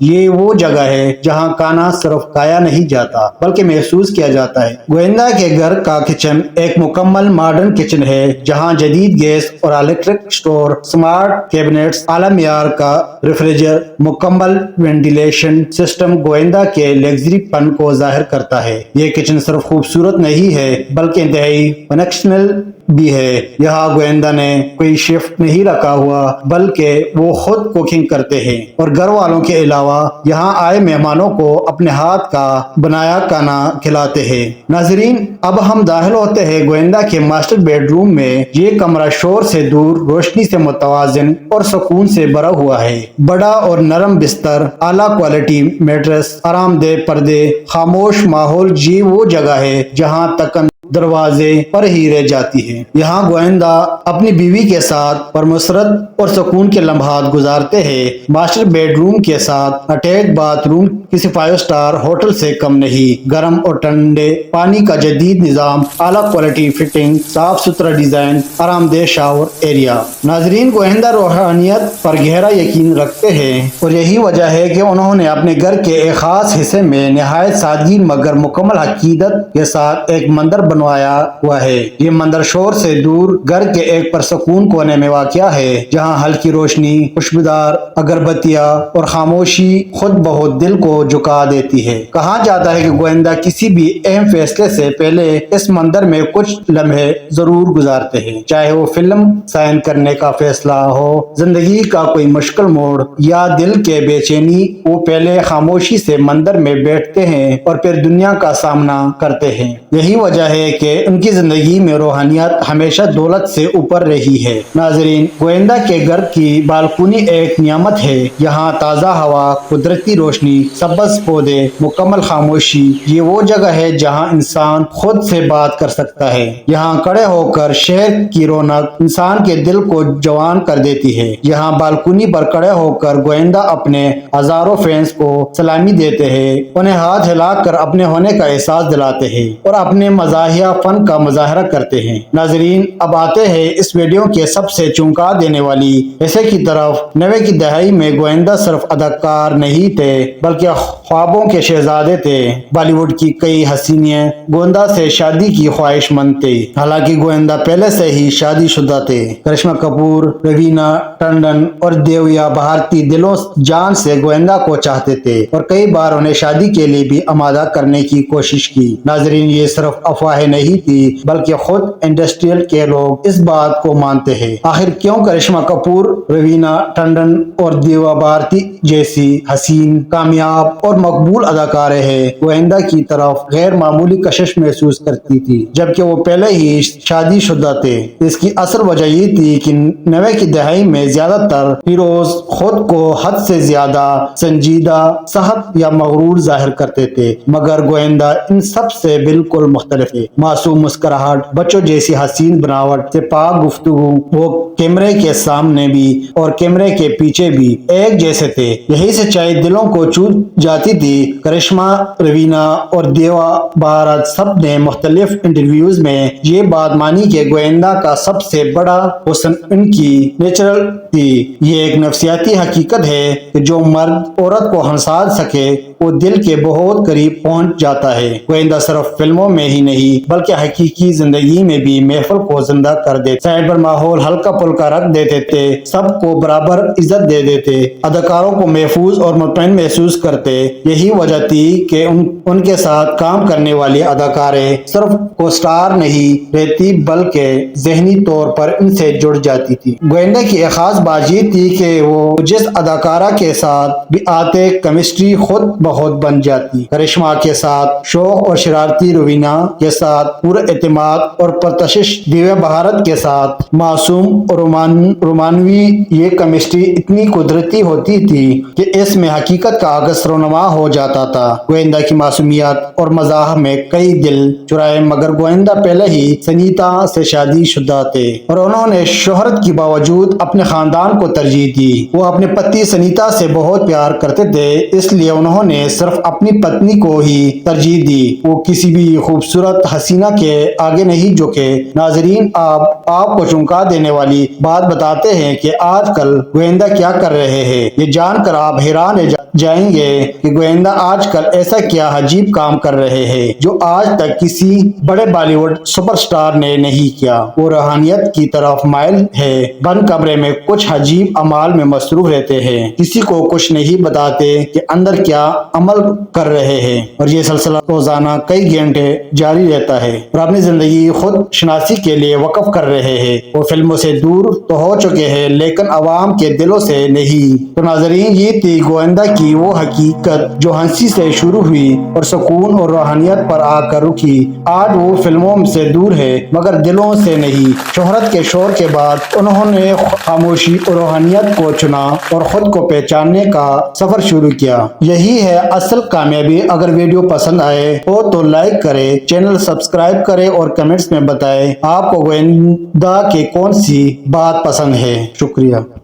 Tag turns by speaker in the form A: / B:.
A: یہ وہ جگہ ہے جہاں کھانا صرف کھایا نہیں جاتا بلکہ محسوس کیا جاتا ہے۔ گووندا کے گھر کا کچن ایک مکمل ماڈرن کچن ہے جہاں جدید گیس اور الیکٹرک سٹور، سمارٹ کیبنٹس، اعلی معیار کا ریفریجریٹر، مکمل وینٹیلیشن سسٹم گووندا کے لگژری پن کو ظاہر کرتا ہے۔ یہ کچن صرف خوبصورت نہیں ہے بلکہ انتہائی فنکشنل بھی ہے۔ یہاں گووندا نے کوئی شیف نہیں رکھا ہوا بلکہ وہ خود کوکنگ کرتے ہیں اور گھر والوں کے علاوہ یہاں آئے مہمانوں کو اپنے ہاتھ کا بنایا کھانا کھلاتے ہیں۔ ناظرین، اب ہم داخل ہوتے ہیں گووندا کے ماسٹر بیڈ روم میں۔ یہ کمرہ شور سے دور، روشنی سے متوازن اور سکون سے بھرا ہوا ہے۔ بڑا اور نرم بستر، اعلیٰ کوالٹی میٹرس، آرام دہ پردے، خاموش ماحول، یہ وہ جگہ ہے جہاں تکن دروازے پر ہی رہ جاتی ہے۔ یہاں گووندا اپنی بیوی کے ساتھ پرمسرت اور سکون کے لمحات گزارتے ہیں۔ ماسٹر بیڈ روم کے ساتھ اٹیچ باتھ روم کسی 5 اسٹار ہوٹل سے کم نہیں۔ گرم اور ٹھنڈے پانی کا جدید نظام، اعلیٰ کوالٹی فٹنگ، صاف ستھرا ڈیزائن، آرام دہ شاور ایریا۔ ناظرین، گووندا روحانیت پر گہرا یقین رکھتے ہیں اور یہی وجہ ہے کہ انہوں نے اپنے گھر کے ایک خاص حصے میں نہایت سادگی مگر مکمل عقیدت کے ساتھ ایک مندر بنوایا ہوا ہے۔ یہ مندر شور سے دور گھر کے ایک پرسکون کونے میں واقع ہے جہاں ہلکی روشنی، خوشبودار اگربتیاں اور خاموشی خود بہت دل کو جھکا دیتی ہے۔ کہا جاتا ہے کہ گووندا کسی بھی اہم فیصلے سے پہلے اس مندر میں کچھ لمحے ضرور گزارتے ہیں، چاہے وہ فلم سائن کرنے کا فیصلہ ہو، زندگی کا کوئی مشکل موڑ یا دل کے بے چینی، وہ پہلے خاموشی سے مندر میں بیٹھتے ہیں اور پھر دنیا کا سامنا کرتے ہیں۔ یہی وجہ ہے کہ ان کی زندگی میں روحانیت ہمیشہ دولت سے اوپر رہی ہے۔ ناظرین، گووندا کے گھر کی بالکونی ایک نعمت ہے۔ یہاں تازہ ہوا، قدرتی روشنی، سبز پودے، مکمل خاموشی، یہ وہ جگہ ہے جہاں انسان خود سے بات کر سکتا ہے۔ یہاں کھڑے ہو کر شہر کی رونق انسان کے دل کو جوان کر دیتی ہے۔ یہاں بالکونی پر کھڑے ہو کر گووندا اپنے ہزاروں فینس کو سلامی دیتے ہیں، انہیں ہاتھ ہلا کر اپنے ہونے کا احساس دلاتے ہیں اور اپنے مزاحیہ فن کا مظاہرہ کرتے ہیں۔ ناظرین، اب آتے ہیں اس ویڈیو کے سب سے چونکا دینے والی حصے کی طرف۔ 90 کی دہائی میں گووندا صرف اداکار نہیں تھے بلکہ خوابوں کے شہزادے تھے۔ بالی ووڈ کی کئی حسینیں گووندا سے شادی کی خواہش مند تھے، حالانکہ گووندا پہلے سے ہی شادی شدہ تھے۔ کرشمہ کپور، روینہ ٹنڈن اور دیویا بھارتی دلوں جان سے گووندا کو چاہتے تھے اور کئی بار انہیں شادی کے لیے بھی آمادہ کرنے کی کوشش کی۔ ناظرین، یہ صرف افواہیں نہیں تھی بلکہ خود انڈسٹری کے لوگ اس بات کو مانتے ہیں۔ آخر کیوں کرشمہ کپور، روینہ ٹنڈن اور دیویا بھارتی جیسی حسین، کامیاب اور مقبول اداکاریں ہیں گووندا کی طرف غیر معمولی کشش محسوس کرتی تھی جبکہ وہ پہلے ہی شادی شدہ تھے؟ اس کی اصل وجہ یہ تھی کہ 90 کی دہائی میں زیادہ تر ہیروز خود کو حد سے زیادہ سنجیدہ، سخت یا مغرور ظاہر کرتے تھے، مگر گووندا ان سب سے بالکل مختلف ہے۔ معصوم مسکراہٹ، بچوں جیسی حسین بناوٹ سے پاک گفتگو، وہ کیمرے کے سامنے بھی اور کیمرے کے پیچھے بھی ایک جیسے تھے۔ یہی سچائی دلوں کو چھو جاتی تھی۔ کرشمہ، روینہ اور دیوا بھارت سب نے مختلف انٹرویوز میں یہ بات مانی کہ گووندا کا سب سے بڑا حسن ان کی نیچرل تھی۔ یہ ایک نفسیاتی حقیقت ہے کہ جو مرد عورت کو ہنسا سکے وہ دل کے بہت قریب پہنچ جاتا ہے۔ گووندا صرف فلموں میں ہی نہیں بلکہ حقیقی زندگی میں بھی محفل کو زندہ کر دیتے، سیٹ پر ماحول ہلکا پھلکا رکھ دیتے تھے، سب کو برابر عزت دے دیتے، اداکاروں کو محفوظ اور مطمئن محسوس کرتے۔ یہی وجہ تھی کہ ان کے ساتھ کام کرنے والی اداکاریں صرف کو سٹار نہیں رہتی بلکہ ذہنی طور پر ان سے جڑ جاتی تھی۔ گووندا کی ایک خاص بات یہ تھی کہ وہ جس اداکارہ کے ساتھ بھی آتے کیمسٹری خود بہت بن جاتی۔ کرشمہ کے ساتھ شوق اور شرارتی، روینہ کے ساتھ پورا اعتماد اور پرتشش، دیویا بھارت کے ساتھ معصوم اور رومانوی، یہ کیمسٹری اتنی قدرتی ہوتی تھی کہ اس میں حقیقت کا عکس رونما ہو جاتا تھا۔ گووندا کی معصومیت اور مزاح میں کئی دل چرائے، مگر گووندا پہلے ہی سنیتا سے شادی شدہ تھے اور انہوں نے شہرت کے باوجود اپنے خاندان کو ترجیح دی۔ وہ اپنے پتی سنیتا سے بہت پیار کرتے تھے، اس لیے انہوں نے نے صرف اپنی پتنی کو ہی ترجیح دی، وہ کسی بھی خوبصورت حسینہ کے آگے نہیں جھکے۔ ناظرین، آپ کو چونکا دینے والی بات بتاتے ہیں کہ آج کل گویندا کیا کر رہے ہیں۔ یہ جان کر آپ حیران جائیں گے کہ گویندا آج کل ایسا کیا عجیب کام کر رہے ہیں جو آج تک کسی بڑے بالی ووڈ سپر سٹار نے نہیں کیا۔ وہ روحانیت کی طرف مائل ہے، بند کمرے میں کچھ عجیب اعمال میں مصروف رہتے ہیں، کسی کو کچھ نہیں بتاتے کہ اندر کیا عمل کر رہے ہیں، اور یہ سلسلہ روزانہ کئی گھنٹے جاری رہتا ہے، اور اپنی زندگی خود شناسی کے لیے وقف کر رہے ہیں۔ وہ فلموں سے دور تو ہو چکے ہیں لیکن عوام کے دلوں سے نہیں۔ تو ناظرین، یہ تھی گویندا کی وہ حقیقت جو ہنسی سے شروع ہوئی اور سکون اور روحانیت پر آ کر رکی۔ آج وہ فلموں سے دور ہے مگر دلوں سے نہیں۔ شہرت کے شور کے بعد انہوں نے خاموشی اور روحانیت کو چنا اور خود کو پہچاننے کا سفر شروع کیا۔ یہی ہے اصل کامیابی۔ اگر ویڈیو پسند آئے ہو تو لائک کرے، چینل سبسکرائب کرے اور کمنٹس میں بتائیں آپ کو گویندا کی کون سی بات پسند ہے۔ شکریہ۔